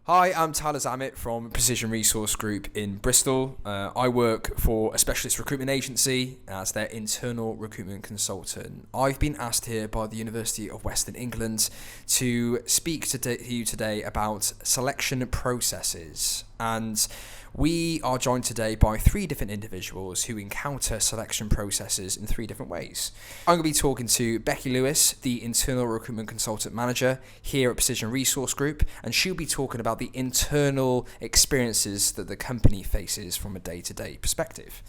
Hi, I'm Tyler Zammit from Precision Resource Group in Bristol. I work for a specialist recruitment agency as their internal recruitment consultant. I've been asked here by the University of Western England to speak to you today about selection processes. And we are joined today by three different individuals who encounter selection processes in three different ways. I'm going to be talking to Becky Lewis, the Internal Recruitment Consultant Manager here at Precision Resource Group, and she'll be talking about the internal experiences that the company faces from a day-to-day perspective.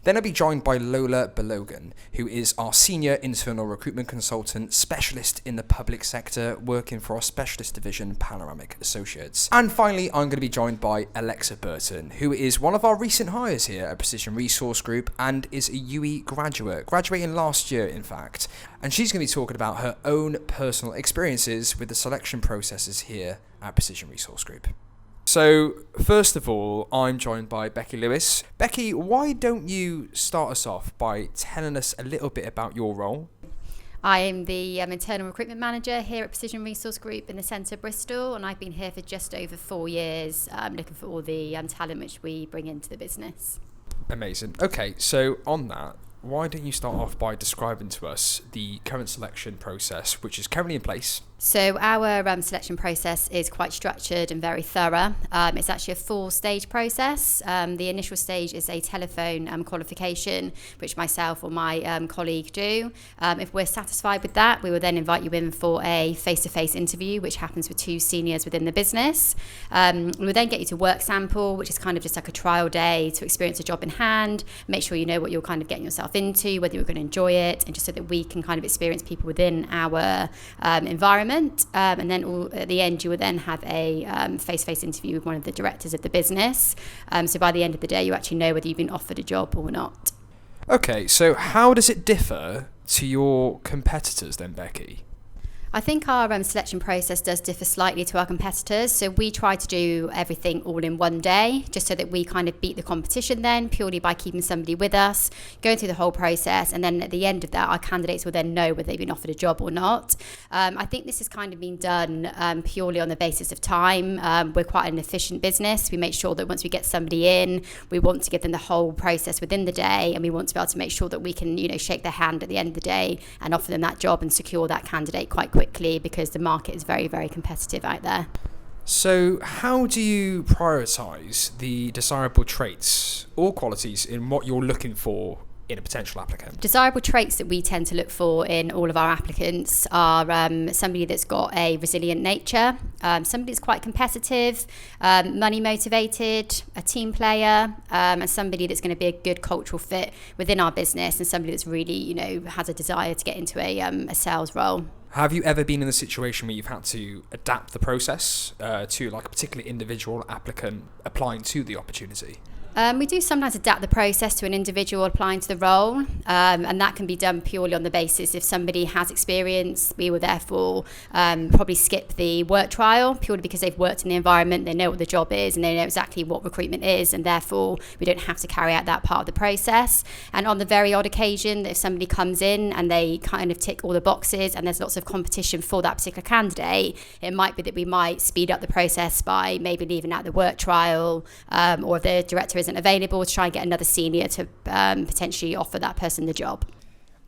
Then I'll be joined by Lola Balogun, who is our Senior Internal Recruitment Consultant, specialist in the public sector, working for our specialist division, Panoramic Associates. And finally, I'm going to be joined by Alexa Burton, who is one of our recent hires here at Precision Resource Group and is a UWE graduate, graduating last year in fact. And she's going to be talking about her own personal experiences with the selection processes here at Precision Resource Group. So, first of all, I'm joined by Becky Lewis. Becky, why don't you start us off by telling us a little bit about your role? I am the Internal Recruitment Manager here at Precision Resource Group in the centre of Bristol, and I've been here for just over 4 years, looking for all the talent which we bring into the business. Amazing. Okay, so on that, why don't you start off by describing to us the current selection process, which is currently in place? So our selection process is quite structured and very thorough. It's actually a 4-stage process. The initial stage is a telephone qualification, which myself or my colleague do. If we're satisfied with that, we will then invite you in for a face-to-face interview, which happens with 2 seniors within the business. We'll then get you to work sample, which is kind of just like a trial day to experience a job in hand, make sure you know what you're kind of getting yourself into, whether you're going to enjoy it, and just so that we can kind of experience people within our environment. And then at the end, you will then have a face-to-face interview with one of the directors of the business. So by the end of the day, you actually know whether you've been offered a job or not. Okay, so how does it differ to your competitors then, Becky? I think our selection process does differ slightly to our competitors. So we try to do everything all in one day, just so that we kind of beat the competition then, purely by keeping somebody with us, going through the whole process. And then at the end of that, our candidates will then know whether they've been offered a job or not. I think this has kind of been done purely on the basis of time. We're quite an efficient business. We make sure that once we get somebody in, we want to give them the whole process within the day. And we want to be able to make sure that we can, shake their hand at the end of the day and offer them that job and secure that candidate quite quickly, because the market is very, very competitive out there. So how do you prioritise the desirable traits or qualities in what you're looking for in a potential applicant? Desirable traits that we tend to look for in all of our applicants are somebody that's got a resilient nature, somebody that's quite competitive, money motivated, a team player, and somebody that's going to be a good cultural fit within our business, and somebody that's really, has a desire to get into a sales role. Have you ever been in a situation where you've had to adapt the process to like a particular individual applicant applying to the opportunity? We do sometimes adapt the process to an individual applying to the role, and that can be done purely on the basis if somebody has experience. We will therefore probably skip the work trial, purely because they've worked in the environment, they know what the job is, and they know exactly what recruitment is, and therefore we don't have to carry out that part of the process. And on the very odd occasion that if somebody comes in and they kind of tick all the boxes and there's lots of competition for that particular candidate, it might be that we might speed up the process by maybe leaving out the work trial, or if the director isn't available, to try and get another senior to potentially offer that person the job.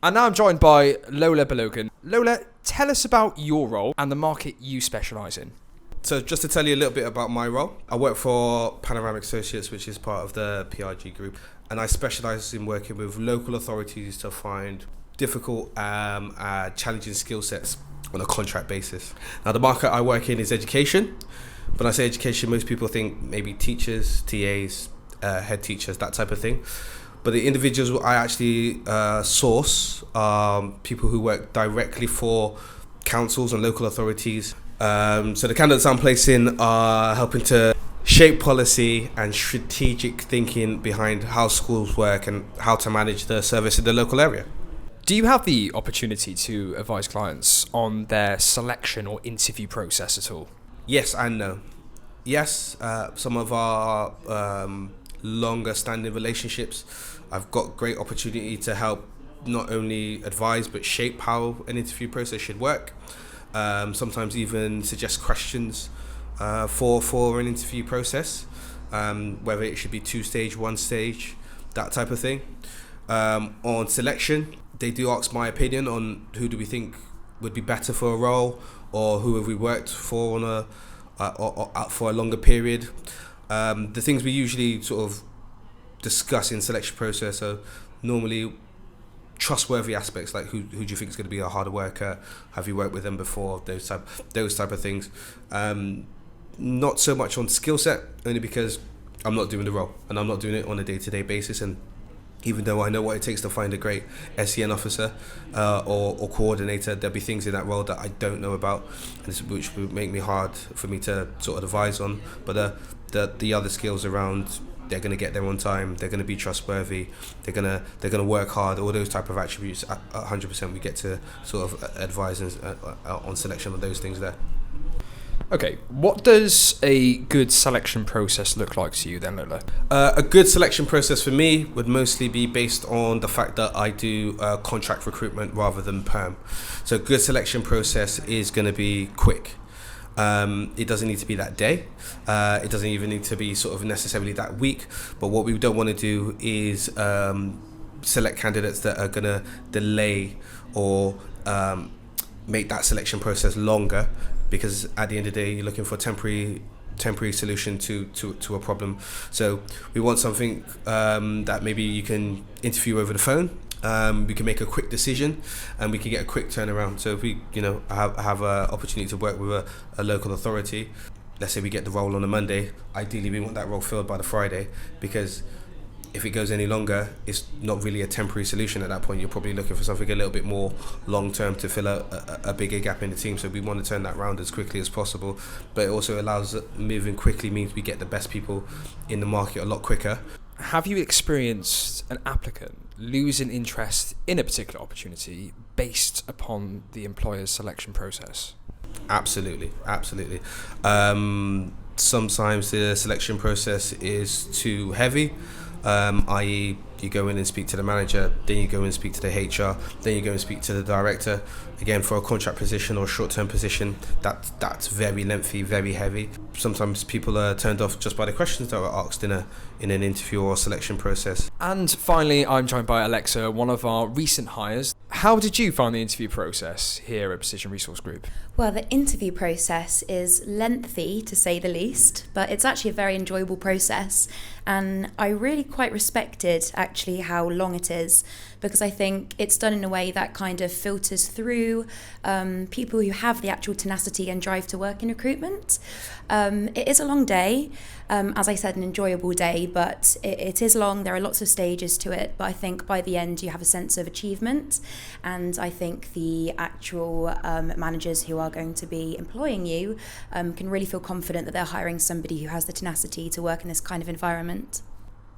And now I'm joined by Lola Balogun. Lola, tell us about your role and the market you specialise in. So just to tell you a little bit about my role, I work for Panoramic Associates, which is part of the PRG group, and I specialise in working with local authorities to find difficult, challenging skill sets on a contract basis. Now the market I work in is education. When I say education, most people think maybe teachers, TAs, head teachers, that type of thing. But the individuals I actually source are people who work directly for councils and local authorities. So the candidates I'm placing are helping to shape policy and strategic thinking behind how schools work and how to manage the service in the local area. Do you have the opportunity to advise clients on their selection or interview process at all? Yes and no. Yes, some of our longer standing relationships, I've got great opportunity to help not only advise but shape how an interview process should work. Sometimes even suggest questions for an interview process, whether it should be 2-stage, 1-stage, that type of thing. On selection, they do ask my opinion on who do we think would be better for a role, or who have we worked for on for a longer period. The things we usually sort of discuss in selection process are normally trustworthy aspects, like who do you think is going to be a harder worker, have you worked with them before, those type of things. Not so much on skill set, only because I'm not doing the role and I'm not doing it on a day-to-day basis, and even though I know what it takes to find a great SEN officer or coordinator, there'll be things in that role that I don't know about, which would make me hard for me to sort of advise on. But the other skills around, they're going to get there on time, they're going to be trustworthy, they're going to work hard, all those type of attributes, 100% we get to sort of advise on selection of those things there. Okay, what does a good selection process look like to you then, Lola? A good selection process for me would mostly be based on the fact that I do contract recruitment rather than perm. So a good selection process is going to be quick. It doesn't need to be that day. It doesn't even need to be sort of necessarily that week. But what we don't want to do is select candidates that are going to delay or make that selection process longer, because at the end of the day, you're looking for a temporary solution to a problem. So we want something that maybe you can interview over the phone. We can make a quick decision and we can get a quick turnaround. So if we have an opportunity to work with a local authority, let's say we get the role on a Monday, ideally we want that role filled by the Friday, because if it goes any longer, it's not really a temporary solution at that point. You're probably looking for something a little bit more long-term to fill a bigger gap in the team. So we want to turn that around as quickly as possible. But it also allows moving quickly means we get the best people in the market a lot quicker. Have you experienced an applicant losing interest in a particular opportunity based upon the employer's selection process? Absolutely. Sometimes the selection process is too heavy. I.e. you go in and speak to the manager, then you go and speak to the HR, then you go and speak to the director. Again, for a contract position or a short-term position, that's very lengthy, very heavy. Sometimes people are turned off just by the questions that were asked in an interview or selection process. And finally, I'm joined by Alexa, one of our recent hires. How did you find the interview process here at Precision Resource Group? Well, the interview process is lengthy, to say the least, but it's actually a very enjoyable process. And I really quite respected, actually, how long it is, because I think it's done in a way that kind of filters through people who have the actual tenacity and drive to work in recruitment. It is a long day, as I said, an enjoyable day, but it is long. There are lots of stages to it, but I think by the end you have a sense of achievement, and I think the actual managers who are going to be employing you can really feel confident that they're hiring somebody who has the tenacity to work in this kind of environment.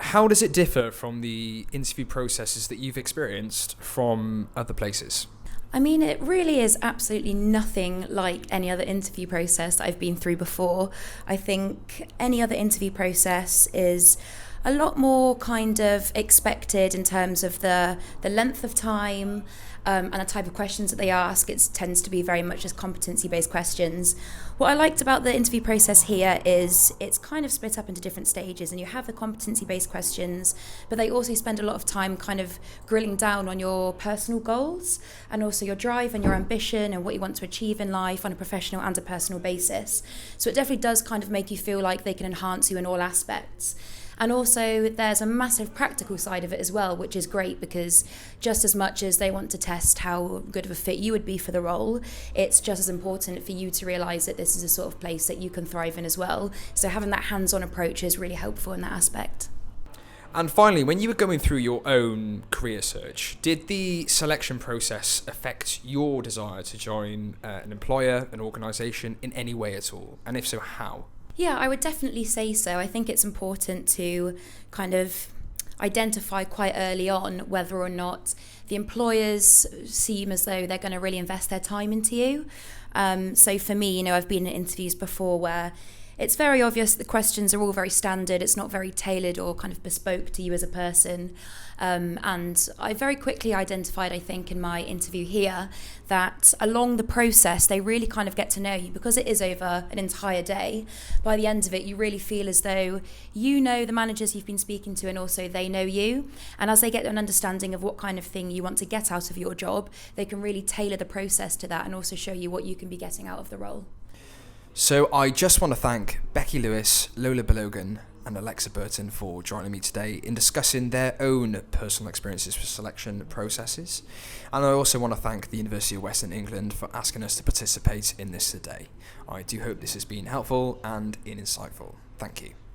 How does it differ from the interview processes that you've experienced from other places? I mean, it really is absolutely nothing like any other interview process that I've been through before. I think any other interview process is a lot more kind of expected in terms of the length of time and the type of questions that they ask. It tends to be very much as competency-based questions. What I liked about the interview process here is it's kind of split up into different stages, and you have the competency-based questions, but they also spend a lot of time kind of grilling down on your personal goals and also your drive and your ambition and what you want to achieve in life on a professional and a personal basis. So it definitely does kind of make you feel like they can enhance you in all aspects. And also there's a massive practical side of it as well, which is great, because just as much as they want to test how good of a fit you would be for the role, it's just as important for you to realise that this is a sort of place that you can thrive in as well. So having that hands-on approach is really helpful in that aspect. And finally, when you were going through your own career search, did the selection process affect your desire to join an employer, an organisation in any way at all? And if so, how? Yeah, I would definitely say so. I think it's important to kind of identify quite early on whether or not the employers seem as though they're going to really invest their time into you. So for me, I've been in interviews before where it's very obvious the questions are all very standard. It's not very tailored or kind of bespoke to you as a person. And I very quickly identified, I think, in my interview here, that along the process, they really kind of get to know you because it is over an entire day. By the end of it, you really feel as though you know the managers you've been speaking to and also they know you. And as they get an understanding of what kind of thing you want to get out of your job, they can really tailor the process to that and also show you what you can be getting out of the role. So I just want to thank Becky Lewis, Lola Balogun and Alexa Burton for joining me today in discussing their own personal experiences with selection processes. And I also want to thank the University of Western England for asking us to participate in this today. I do hope this has been helpful and insightful. Thank you.